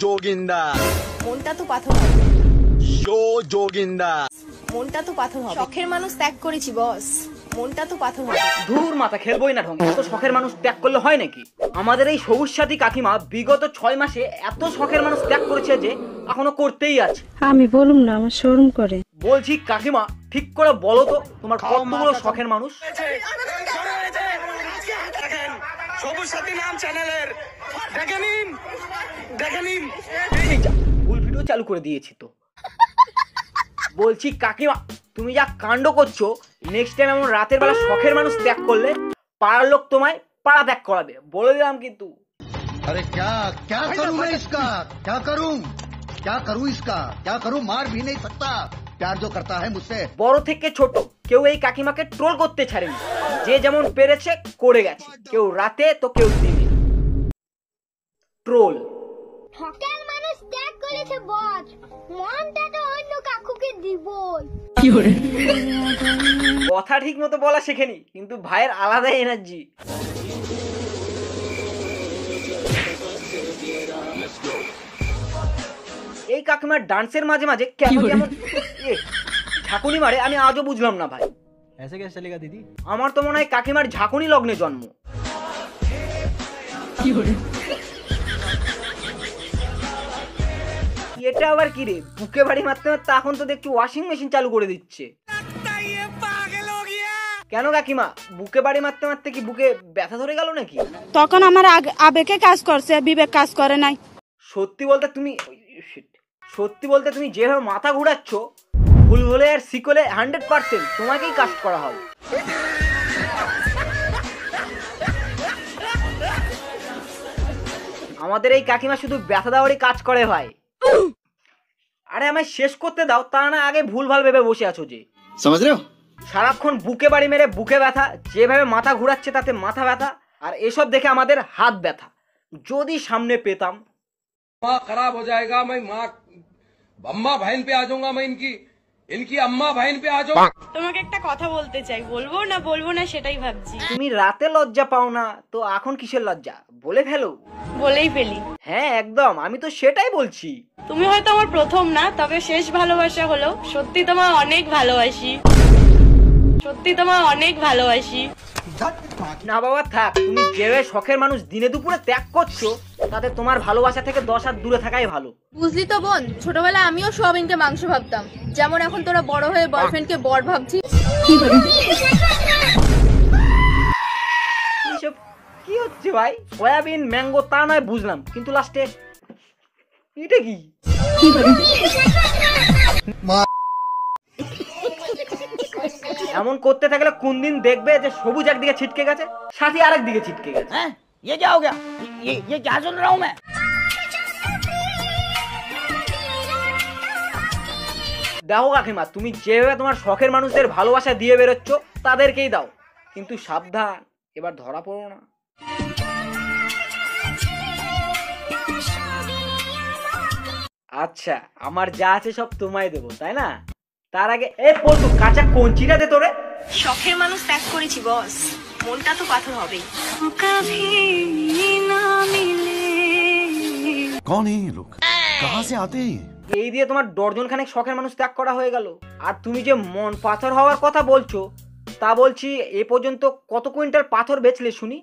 जोगिंदा মনটা তো পাথর হবে। जोगिंदा মনটা তো পাথর হবে। শখের মানুষ ত্যাগ করেছি বস, মনটা তো পাথর হবে। ধুর মাথা খেলবই না ঢং। এত শখের মানুষ ত্যাগ করলে হয় নাকি? আমাদের এই সবুজ সাথী কাকিমা বিগত 6 মাসে এত শখের মানুষ ত্যাগ করেছে যে এখনো করতেই আছে। আমি বলুম না, আমার শরম করে। বলছি কাকিমা ঠিক করে বলো তো তোমার কতগুলো শখের মানুষ? সবুজ সাথী নাম চ্যানেলের দেখেন ফুল ভিডিও চালু করে দিয়েছি তো। বলছি কাকিমা তুমি যা কাণ্ড করছো, নেক্সট টাইম এমন রাতের বেলা শখের মানুষ ত্যাগ করলে পাড়ার লোক তোমায় পাড়া ত্যাগ করাবে, বলে দিলাম কিন্তু। अरे क्या क्या करूं मैं इसका, क्या करूं इसका, क्या करूं, मार भी नहीं सकता, प्यार जो करता है मुझसे। বড় থেকে ছোট কেউ এই কাকিমাকে ট্রোল করতে ছাড়েনি, যে যেমন পেরেছে করে গেছে, কেউ রাতে তো কেউ দিনে। ট্রোল শখের মানুষ ত্যাগ করেছে বস, মনটা তো অন্য কাকুকে দিবই। কথা ঠিক মতো বলা শেখেনি, কিন্তু ভাইয়ের আলাদা এনার্জি। এই কাকিমার ডান্সের মাঝে মাঝে কেমন কেমন ঝাঁকুনি মারে, আমি আজও বুঝলাম না ভাই। ऐसे कैसे चलेगा दीदी? আমার তো মনে হয় কাকিমার ঝাঁকুনি লগ্নে জন্ম। এটা আবার কি রে, বুকে বাড়ি মারতে মারতে এখন তো দেখছি ওয়াশিং মেশিন চালু করে দিচ্ছে। কেন কাকিমা, বুকে বাড়ি মারতে মারতে কি বুকে ব্যথা ধরে গেল নাকি? তখন আমার আবেগে কাজ করছে, বিবেক কাজ করে নাই। সত্যি বলতে তুমি যেভাবে মাথা ঘুরাচ্ছ, ভুল হলে আর সিকলে 100% তোমাকেই কাজ করা হবে। আমাদের এই কাকিমা শুধু ব্যথা দেওয়ারই কাজ করে ভাই। আরে আমায় শেষ করতে দাও, তা না আগে ভুলভাল ভেবে বসে আছো যে। समझ रहे हो? সারাক্ষণ বুকে বাড়ি মেরে বুকে ব্যথা, যেভাবে মাথা ঘুরাচ্ছে তাতে মাথা ব্যথা, আর এসব দেখে আমাদের হাত ব্যথা। যদি সামনে পেতাম। माँ खराब हो जाएगा, मैं माँ अम्मा बहन पे आ जाऊंगा, मैं इनकी अम्मा बहन पे आ जाऊंगा। তোমাকে একটা কথা বলতে চাই, বলবো না সেটাই ভাবছি। তুমি রাতে লজ্জা পাও না তো এখন কিসের লজ্জা? বলে ফেলো। বলেই ফেলি। হ্যাঁ একদম, আমি তো সেটাই বলছি। তুমি হয়তো আমার প্রথম না, তবে শেষ ভালোবাসা হলো। সত্যি তোমায় অনেক ভালোবাসি। না বাবা থাক, তুমি যেভাবে শখের মানুষ দিনে দুপুরে ত্যাগ করছো, তাতে তোমার ভালোবাসা থেকে 10 হাত দূরে থাকাই ভালো। বুঝলি তো বোন, ছোটবেলায় আমিও সোয়াবিনকে মাংস ভাবতাম, যেমন এখন তোরা বড় হয়ে বয়ফ্রেন্ডকে বর ভাবছিস। এইসব কি হচ্ছে ভাই? সয়াবিন ম্যাঙ্গো তা নয় বুঝলাম, কিন্তু লাস্টে এটা কি? এমন করতে থাকলে কোন দিন দেখবে যে সবুজ একদিকে ছিটকে গেছে, সাথী আরেক দিকে ছিটকে গেছে। হ্যাঁ ये क्या हो गया? ये क्या सुन रहा हूं मैं? দেখো কাকিমা, তুমি যেভাবে তোমার শখের মানুষদের ভালোবাসা দিয়ে বেরোচ্ছ তাদেরকেই দাও, কিন্তু সাবধান এবার ধরা পড়ো না। আচ্ছা আমার যা আছে সব তোমায় দেবো তাই না? তার আগে এই পড়তু কাঁচা কঞ্চিটা দে তোরে। শখের মানুষ ত্যাগ করেছি বস, মনটা তো পাথর হবেই। कौन है ये लोग, कहां से आते हैं? এই দিয়ে তোমার ডর্জন খানেক শখের মানুষ ত্যাগ করা হয়ে গেল। আর তুমি যে মন পাথর হওয়ার কথা বলছো, তা বলছি এ পর্যন্ত কত কুইন্টাল পাথর বেচলে শুনি?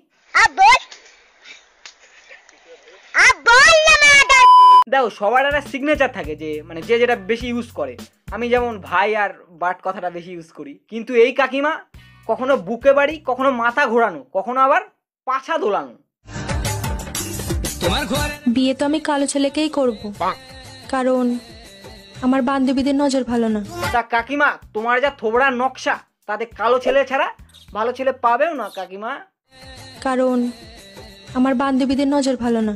দেখো সবার একটা সিগনেচার থাকে, যে মানে যে যেটা বেশি ইউজ করে। আমি যেমন ভাই আর বাট কথাটা বেশি ইউজ করি, কিন্তু এই কাকিমা কখনো বুকে বাড়ি, কখনো মাথা ঘোরানো, কখনো আবার পাছা দোলানো। বিয়ে তো আমি কালো ছেলেকেই করব, কারণ আমার বান্ধবীদের নজর ভালো না। তা কাকিমা তোমার যা থোবড়ার নকশা, তাতে কালো ছেলে ছাড়া ভালো ছেলে পাবেও না কাকিমা। কারণ আমার বান্ধবীদের নজর ভালো না।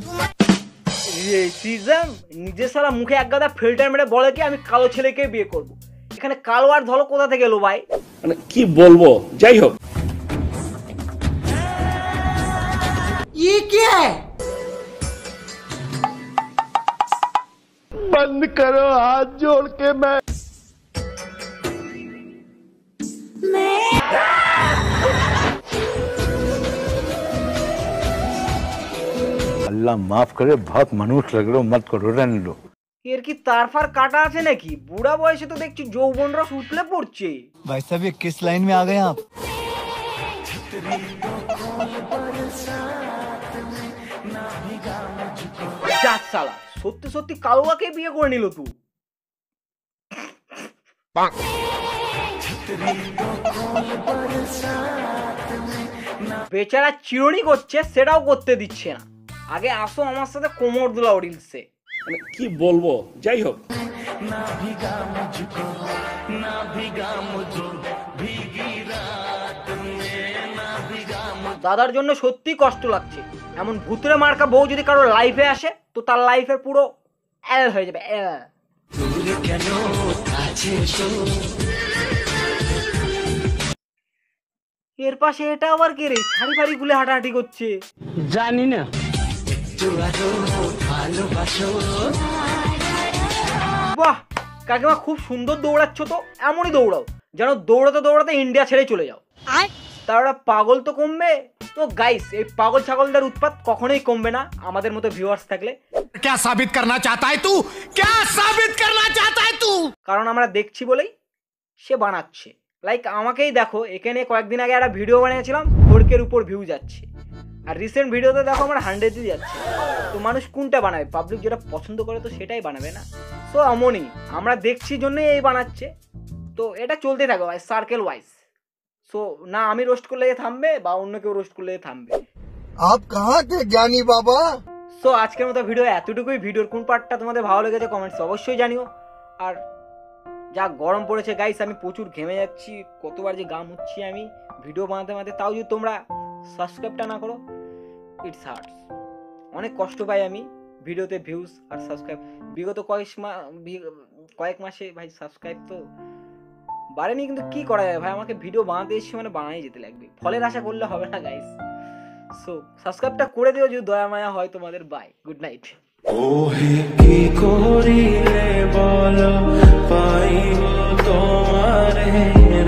রেসিজম, নিজের সারা মুখে এক গাদা ফিল্টার মেরে বলে কি আমি কালো ছেলেকে বিয়ে করব। এখানে কালো আর ধলো কোথা থেকে এলো ভাই? মানে কি বলবো, যাই হোক। ये क्या है? बंद करो हाथ जोड़ के मैं अल्लाह माफ करे, बहुत मनुष्य लग रहे हो, मत करो, रहने दो। এর কি তারফার কাটা আছে নাকি? বুড়া বয়সে তো দেখছি যৌবনরা উতলে পড়ছে। भाई साहब ये किस लाइन में आ गए आप? যাক শালা, সত্যি সত্যি কালুয়াকে বিয়ে করে নিল তুই। বেচারা চিরুনি করছে, সেটাও করতে দিচ্ছে না। আগে আসো আমার সাথে কোমর দুলাও রিলসে। কি বলবো, যাই হোক। দাদার জন্য সত্যি কষ্ট লাগছে। এমন ভুতুরে মার্কা বউ যদি কারো লাইফে আসে তো তার লাইফের পুরো এল হয়ে যাবে। এর পাশে এটা আবার কে রে? শাড়ি ফাড়ি খুলে হাঁটাহাঁটি করছে, জানি না। বাহ কাকিমা, খুব সুন্দর দৌড়াচ্ছ তো। এমনই দৌড়াও যেন দৌড়াতে দৌড়াতে ইন্ডিয়া ছেড়ে চলে যাও। তারা পাগল তো কমবে। তো গাইস, এই পাগল ছাগলদের উৎপাত কখনোই কমবে না আমাদের মতো ভিউয়ার্স থাকলে। क्या साबित करना चाहता है तू? क्या साबित करना चाहता है तू? কারণ আমরা দেখছি বলেই সে বানাচ্ছে। লাইক আমাকেই দেখো, এখানে কয়েকদিন আগে একটা ভিডিও বানিয়েছিলাম, 4K উপর ভিউ যাচ্ছে। আর রিসেন্ট ভিডিওতে দেখো আমার 100 যাচ্ছে। তো মানুষ কোনটা বানাবে? পাবলিক যেটা পছন্দ করে তো সেটাই বানাবে না। সো এমনই আমরা দেখছি জন্যই এই বানাচ্ছে। তো এটা চলতে থাকবে ভাই, সার্কেল ওয়াইজ। সো না আমি রোস্ট করলে থামবে, বা অন্য কেউ রোস্ট করলে থামবে। आप कहाँ थे ज्ञानी बाबा? সো আজকের মতো ভিডিও এতটুকুই। ভিডিওর কোন পার্টটা তোমাদের ভালো লেগেছে কমেন্টস অবশ্যই জানিও। আর যা গরম পড়েছে গাইস, আমি প্রচুর ঘেমে যাচ্ছি, কতবার যে গাম হচ্ছি আমি ভিডিও বানাতে বানাতে। তাও যদি তোমরা সাবস্ক্রাইবটা না করো, ইটস হার্টস। অনেক কষ্ট পাই আমি ভিডিওতে ভিউজ আর সাবস্ক্রাইব। বিগত কয়েক মাসে ভাই সাবস্ক্রাইব তো বাড়েনি, কিন্তু কি করা যায় ভাই, আমাকে ভিডিও বানাতে এসেছি মানে বানাই যেতে লাগবে। ফলের আশা করলে হবে না গাইস। সো সাবস্ক্রাইবটা করে দিও যদি দয়া মায়া হয় তোমাদের। Bye, good night.